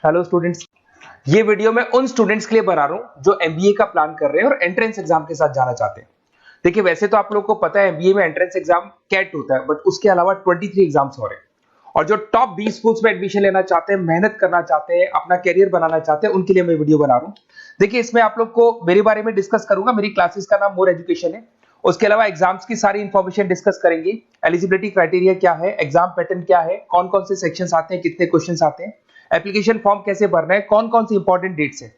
Hello students, ये video मैं उन स्टूडेंट्स के लिए बना रहा हूं जो एमबीए का प्लान कर रहे हैं और एंट्रेंस एग्जाम के साथ जाना चाहते हैं। देखिए, वैसे तो आप लोगों को पता है एमबीए में एंट्रेंस एग्जाम कैट होता है, बट उसके अलावा 23 एग्जाम्स और हैं। और जो टॉप 20 स्कूल्स में एडमिशन लेना चाहते हैं, मेहनत करना चाहते हैं, अपना कैरियर बनाना चाहते हैं, उनके लिए मैं वीडियो बना रहा हूं। देखिए, इसमें आप लोग को मेरे बारे में डिस्कस करूंगा। मेरी क्लासेस का नाम मोर एजुकेशन है। उसके अलावा एग्जाम्स की सारी इंफॉर्मेशन डिस्कस करेंगे। एलिजिबिलिटी क्राइटेरिया क्या है, एग्जाम पैटर्न क्या है, कौन कौन से सेक्शंस आते हैं, कितने क्वेश्चंस आते हैं, एप्लीकेशन फॉर्म कैसे भरना है, कौन कौन सी इंपॉर्टेंट डेट्स है,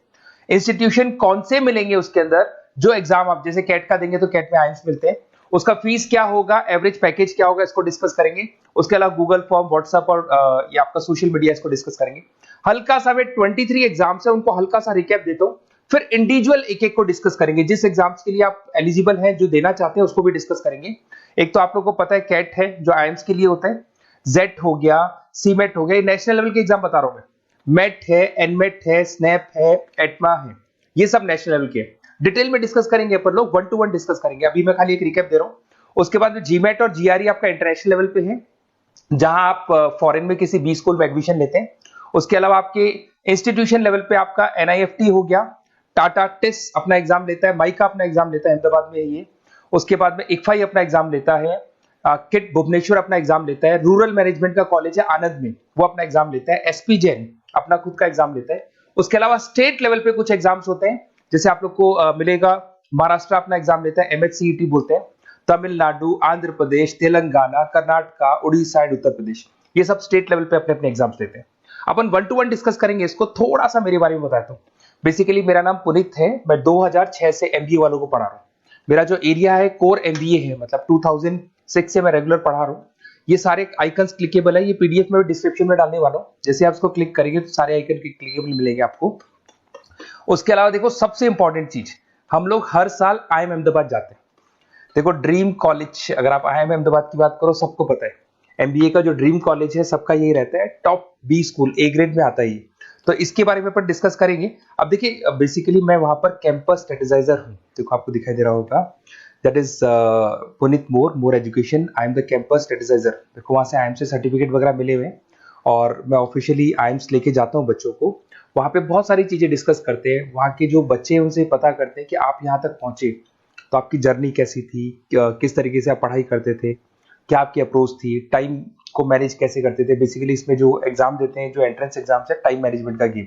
इंस्टीट्यूशन कौन से मिलेंगे उसके अंदर, जो एग्जाम आप जैसे कैट का देंगे तो कैट में आइम्स मिलते हैं, उसका फीस क्या होगा, एवरेज पैकेज क्या होगा, इसको डिस्कस करेंगे। उसके अलावा गूगल फॉर्म, व्हाट्सएप और ये आपका सोशल मीडिया, इसको डिस्कस करेंगे। हल्का सा मैं 23 एग्जाम्स है उनको हल्का सा रिकैप देता हूं, फिर इंडिविजुअल एक एक को डिस्कस करेंगे। जिस एग्जाम्स के लिए आप एलिजिबल हैं, जो देना चाहते हैं, उसको भी डिस्कस करेंगे। एक तो आप लोगों को पता है कैट है जो आइम्स के लिए होता है, जेट हो गया, सीमेट हो गया, नेशनल लेवल के एग्जाम बता रहा हूं मैं। मेट है, एनमेट है, स्नैप है, एटमा है, ये सब नेशनल लेवल के। डिटेल में डिस्कस करेंगे अपन लोग, 1 to 1 डिस्कस करेंगे। अभी मैं खाली एक रिकैप दे रहा हूं। उसके बाद में जीमेट और जीआरई आपका इंटरनेशनल लेवल पे है, जहां आप फॉरेन में किसी बी स्कूल में एडमिशन लेते हैं। उसके अलावा आपके इंस्टीट्यूशन लेवल पे आपका एनआईएफटी हो गया, टाटा टिस अपना एग्जाम लेता है, माइका अपना एग्जाम लेता है, अहमदाबाद में है ये। उसके बाद में इक्फाई अपना एग्जाम लेता है, किट भुवनेश्वर अपना एग्जाम लेता है, रूरल मैनेजमेंट का कॉलेज है आनंद में, वो अपना एग्जाम लेता है, एसपी जैन अपना खुद का एग्जाम लेता है। उसके अलावा स्टेट लेवल पे कुछ एग्जाम्स होते हैं, जैसे आप लोग को मिलेगा महाराष्ट्र अपना एग्जाम लेता है, एमएचसीईटी बोलते हैं, तमिलनाडु, आंध्र प्रदेश, तेलंगाना, कर्नाटका, उड़ीसा एंड उत्तर प्रदेश, ये सब स्टेट लेवल पे अपने अपने एग्जाम्स लेते हैं। अपन 1 to 1 डिस्कस करेंगे इसको। थोड़ा सा मेरे बारे में बताता हूँ। बेसिकली मेरा नाम पुनीत है, मैं 2006 से एमबीए वालों को पढ़ा रहा हूँ। मेरा जो एरिया है कोर एमबीए है, मतलब 2006 से मैं रेगुलर पढ़ा रहा हूँ। ये सारे आइकन्स क्लिकेबल है, ये पीडीएफ में डिस्क्रिप्शन में डालने वाला हूँ। जैसे आप इसको क्लिक करेंगे तो सारे आइकन क्लिकेबल मिलेंगे आपको। उसके अलावा देखो, सबसे इंपॉर्टेंट चीज, हम लोग हर साल आईएम अहमदाबाद जाते हैं। देखो, ड्रीम कॉलेज, अगर आप आईएम अहमदाबाद की बात करो, सबको पता है एमबीए का जो ड्रीम कॉलेज है सबका यही रहता है, top B school, A grade में आता है ये। तो इसके बारे में अपन डिस्कस करेंगे। अब देखिए, बेसिकली मैं वहां पर कैंपस स्ट्रेटेजाइजर हूँ। देखो, आपको दिखाई दे रहा होगा, that is Puneet more education, I am the campus strategizer. देखो, वहां से आईएम से सर्टिफिकेट वगैरह मिले हुए हैं और मैं ऑफिशियली आईएम्स लेके जाता हूँ बच्चों को। वहां पे बहुत सारी चीजें डिस्कस करते हैं, वहां के जो बच्चे हैं उनसे पता करते हैं कि आप यहाँ तक पहुंचे तो आपकी जर्नी कैसी थी, किस तरीके से आप पढ़ाई करते थे, क्या आपकी अप्रोच थी, टाइम को मैनेज कैसे करते थे। बेसिकली इसमें जो एग्जाम देते हैं, जो एंट्रेंस एग्जाम्स है, टाइम मैनेजमेंट का गेम।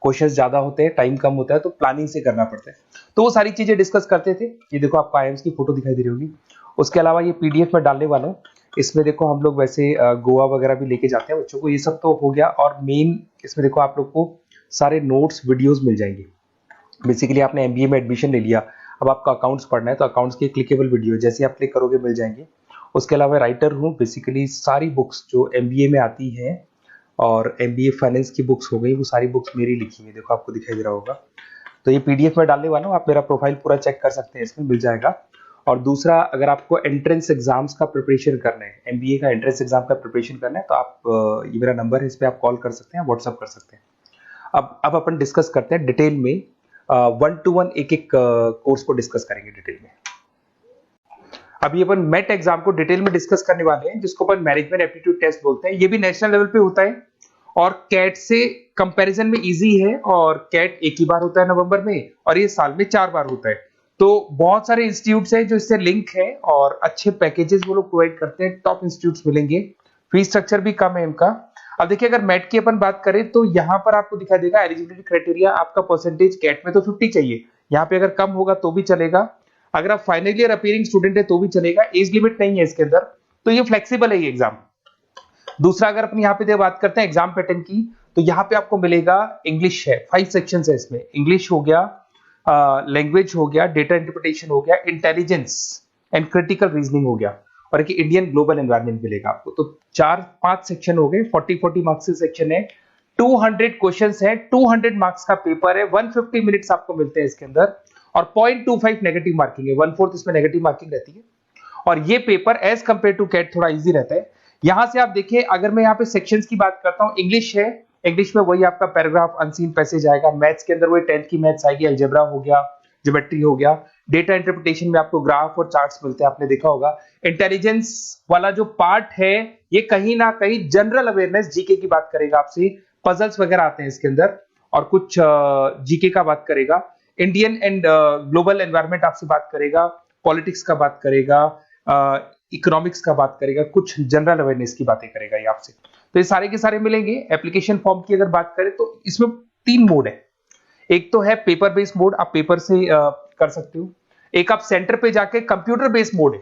क्वेश्चंस ज्यादा होते हैं, टाइम कम होता है, तो प्लानिंग से करना पड़ता है। तो वो सारी चीजें डिस्कस करते थे। ये देखो, आपको आईएम्स की फोटो दिखाई दे रही होगी। उसके अलावा ये पीडीएफ में डालने वाला हूँ। इसमें देखो, हम लोग वैसे गोवा वगैरह भी लेके जाते हैं बच्चों को। ये सब तो हो गया, और मेन इसमें देखो आप लोग को सारे नोट्स, वीडियोस मिल जाएंगे। बेसिकली आपने एमबीए में एडमिशन ले लिया, अब आपका अकाउंट्स पढ़ना है, तो अकाउंट्स की क्लिकेबल वीडियो जैसे आप क्लिक करोगे मिल जाएंगे। उसके अलावा राइटर हूँ, बेसिकली सारी बुक्स जो एमबीए में आती हैं और एमबीए फाइनेंस की बुक्स हो गई, वो सारी बुक्स मेरी लिखी हुई, देखो आपको दिखाई दे रहा होगा। तो ये पीडीएफ में डालने वाला हूँ, आप मेरा प्रोफाइल पूरा चेक कर सकते हैं, इसमें मिल जाएगा। और दूसरा, अगर आपको एंट्रेंस एग्जाम्स का प्रिपरेशन करना है, एमबीए का एंट्रेंस एग्जाम का प्रिपरेशन करना है, तो आप ये मेरा नंबर है, इस पर आप कॉल कर सकते हैं, व्हाट्सअप कर सकते हैं। अब अपन डिस्कस करते हैं डिटेल में, 1 to 1 एक एक कोर्स को डिस्कस करेंगे डिटेल में। अभी अपन मेट एग्जाम को डिटेल में डिस्कस करने वाले हैं, जिसको अपन मैनेजमेंट एप्टीट्यूड टेस्ट बोलते हैं। ये भी नेशनल लेवल पे होता है और कैट से कंपैरिजन में इजी है। और कैट एक ही बार होता है नवंबर में, और ये साल में 4 बार होता है। तो बहुत सारे इंस्टीट्यूट्स हैं जो इससे लिंक है और अच्छे पैकेजेस वो लोग प्रोवाइड करते हैं, टॉप इंस्टीट्यूट्स मिलेंगे। फीस स्ट्रक्चर भी कम है इनका। अब देखिए, अगर मैट की अपन बात करें तो यहाँ पर आपको दिखाई देगा एलिजिबिलिटी क्राइटेरिया, आपका परसेंटेज कैट में तो 50 चाहिए। यहाँ पे अगर कम होगा तो भी चलेगा, अगर आप फाइनल ईयर अपीयरिंग स्टूडेंट है तो भी चलेगा, एज लिमिट नहीं है इसके अंदर, तो ये फ्लेक्सिबल है ये एग्जाम। दूसरा, अगर अपन यहाँ पे बात करते हैं एग्जाम पैटर्न की, तो यहाँ पे आपको मिलेगा इंग्लिश है, 5 सेक्शन है इसमें। इंग्लिश हो गया, लैंग्वेज हो गया, डेटा इंटरप्रिटेशन हो गया, इंटेलिजेंस एंड क्रिटिकल रीजनिंग हो गया, और एक इंडियन ग्लोबल एनवायरनमेंट मिलेगा आपको। तो 4-5 सेक्शन हो गए, 40 मार्क्स के सेक्शन है, 200 क्वेश्चंस है, 200 मार्क्स का पेपर है, 150 मिनट्स आपको मिलते हैं इसके अंदर, और 0.25 नेगेटिव मार्किंग है, 1/4 इसमें नेगेटिव मार्किंग रहती है। और ये paper as compared to CAT थोड़ा इजी रहता है। यहां से आप देखिए, अगर मैं यहाँ पे सेक्शंस की बात करता हूँ, इंग्लिश है, इंग्लिश में वही आपका पैराग्राफ, अनसीन पैसेज आएगा। मैथ्स के अंदर वही 10th की मैथ्स आएगी, अलजेब्रा हो गया, ज्योमेट्री हो गया। डेटा इंटरप्रिटेशन में आपको ग्राफ और चार्ट्स मिलते हैं, आपने देखा होगा। इंटेलिजेंस वाला जो पार्ट है, ये कहीं ना कहीं जनरल अवेयरनेस, जीके की बात करेगा आपसे, पजल्स वगैरह आते हैं इसके अंदर, और कुछ जीके का बात करेगा, इंडियन एंड ग्लोबल एनवायरनमेंट आपसे बात करेगा, पॉलिटिक्स का बात करेगा, इकोनॉमिक्स का बात करेगा, कुछ जनरल अवेयरनेस की बातें करेगा ये आपसे। तो ये सारे के सारे मिलेंगे। एप्लीकेशन फॉर्म की अगर बात करें तो इसमें 3 मोड है। एक तो है पेपर बेस्ड मोड, आप पेपर से कर सकते हो। एक आप सेंटर पे जाके कंप्यूटर बेस्ड मोड है,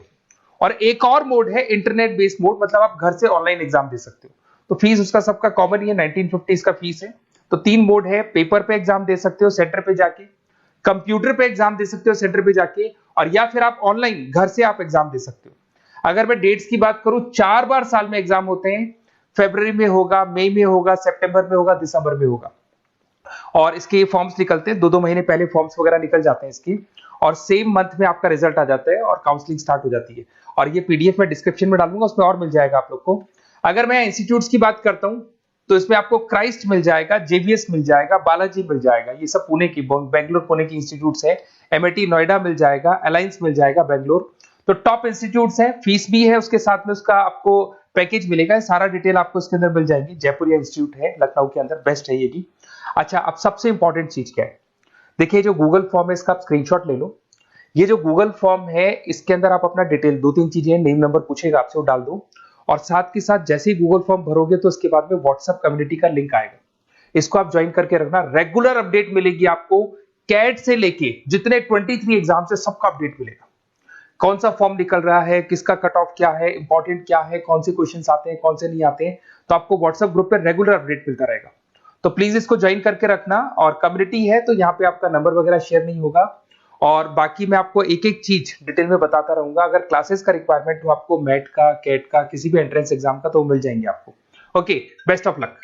और एक और मोड है इंटरनेट बेस्ड मोड, मतलब आप घर से ऑनलाइन एग्जाम दे सकते हो। तो फीस उसका सबका कॉमन ही है, 1950 का फीस है। तो 3 मोड है, पेपर पे एग्जाम दे सकते हो सेंटर पे जाके, कंप्यूटर पे एग्जाम दे सकते हो सेंटर पे जाके, और या फिर आप ऑनलाइन घर से आप एग्जाम दे सकते हो। अगर मैं डेट्स की बात करूं, 4 बार साल में एग्जाम होते हैं। फरवरी में होगा, मई में होगा, सितंबर में होगा, दिसंबर में होगा। और इसके फॉर्म्स निकलते हैं 2-2 महीने पहले, फॉर्म्स वगैरह निकल जाते हैं इसके, और सेम मंथ में आपका रिजल्ट आ जाता है और काउंसलिंग स्टार्ट हो जाती है। और ये पीडीएफ में डिस्क्रिप्शन में डालूंगा, उसमें और मिल जाएगा आप लोग को। अगर मैं इंस्टीट्यूट्स की बात करता हूं तो इसमें आपको क्राइस्ट मिल जाएगा, जेवीएस मिल जाएगा, बालाजी मिल जाएगा, ये सब पुणे की, बेंगलोर पुणे की इंस्टीट्यूट्स है। एमआईटी नोएडा मिल जाएगा, अलायंस मिल जाएगा बेंगलोर। तो टॉप इंस्टीट्यूट्स है, फीस भी है उसके साथ में, उसका आपको पैकेज मिलेगा, सारा डिटेल आपको इसके अंदर मिल जाएगी। जयपुरिया इंस्टीट्यूट है लखनऊ के अंदर, बेस्ट है ये भी। अच्छा, अब सबसे इंपॉर्टेंट चीज क्या है, देखिए जो गूगल फॉर्म है इसका आप स्क्रीनशॉट ले लो। ये जो गूगल फॉर्म है इसके अंदर आप अपना डिटेल 2-3 चीजें, नेम नंबर पूछेगा आपसे, वो डाल दो। और साथ के साथ जैसे ही गूगल फॉर्म भरोगे तो उसके बाद में व्हाट्सएप कम्युनिटी का लिंक आएगा, इसको आप ज्वाइन करके रखना। रेगुलर अपडेट मिलेगी आपको, कैट से लेके जितने 23 एग्जाम से सबका अपडेट मिलेगा। कौन सा फॉर्म निकल रहा है, किसका कट ऑफ क्या है, इंपॉर्टेंट क्या है, कौन से क्वेश्चंस आते हैं, कौन से नहीं आते हैं, तो आपको व्हाट्सएप ग्रुप पे रेगुलर अपडेट मिलता रहेगा। तो प्लीज इसको ज्वाइन करके रखना। और कम्युनिटी है तो यहाँ पे आपका नंबर वगैरह शेयर नहीं होगा, और बाकी मैं आपको एक एक चीज डिटेल में बताता रहूंगा। अगर क्लासेस का रिक्वायरमेंट हो आपको, मैट का, कैट का, किसी भी एंट्रेंस एग्जाम का, तो मिल जाएंगे आपको। Okay, best of luck.